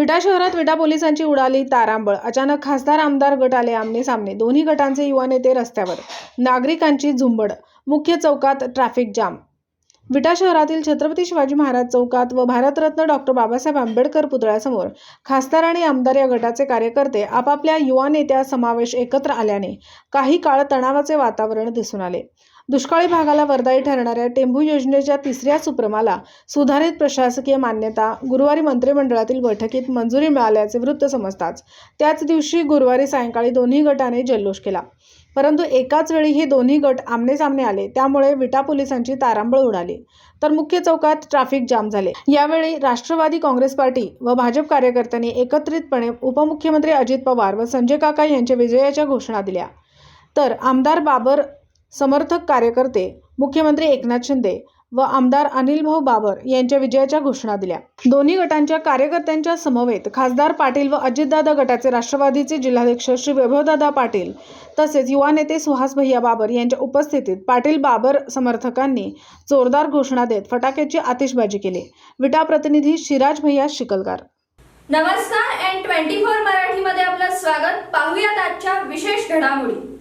विटा शहरात विटा पोलिसांची उडाली तारांबळ। अचानक खासदार आमदार गट आले आमने सामने। दोन्ही गटांचे युवा नेते रस्त्यावर, नागरिकांची झुंबड। मुख्य चौकात ट्रॅफिक जाम। विटा शहरातील छत्रपती शिवाजी महाराज चौकात व भारतरत्न डॉक्टर बाबासाहेब आंबेडकर पुतळ्यासमोर खासदार आणि आमदार या गटाचे कार्यकर्ते आपापल्या युवा नेत्या समावेश एकत्र आल्याने काही काळ तणावाचे वातावरण दिसून आले। दुष्काळी भागाला वरदायी ठरणाऱ्या टेंभू योजनेच्या तिसऱ्या सुप्रमाला सुधारित प्रशासकीय मान्यता गुरुवारी मंत्रिमंडळातील बैठकीत मंजुरी मिळाल्याचे वृत्त समजताच त्याच दिवशी गुरुवारी सायंकाळी दोन्ही गटाने जल्लोष केला। परंतु एकाच वेळी हे दोन्ही गट आमने-सामने आले, त्यामुळे विटा पोलिसांची तारांबळ उडाली, तर मुख्य चौकात ट्रॅफिक जाम झाले। यावेळी राष्ट्रवादी काँग्रेस पार्टी व भाजप कार्यकर्त्यांनी एकत्रितपणे उपमुख्यमंत्री अजित पवार व संजय काका यांच्या विजयाच्या घोषणा दिल्या, तर आमदार बाबर समर्थक कार्यकर्ते मुख्यमंत्री एकनाथ शिंदे व आमदार अनिल भाऊ बाबर यांच्या विजयाच्या घोषणा दिल्या। दोन्ही गटांच्या कार्यकर्त्यांच्या समवेत खासदार पाटील व अजितदादा गटाचे राष्ट्रवादीचे जिल्हाध्यक्ष श्री वैभवदादा पाटील तसेच युवा नेते सुहास भैया बाबर यांच्या उपस्थितीत पाटील बाबर समर्थकांनी जोरदार घोषणा देत फटाक्याची आतिषबाजी केली। विटा प्रतिनिधी शिराज भैया शिकलगार। नमस्कार, N24 मराठीमध्ये आपलं स्वागत। पाहूयात आजच्या विशेष घडामोडी।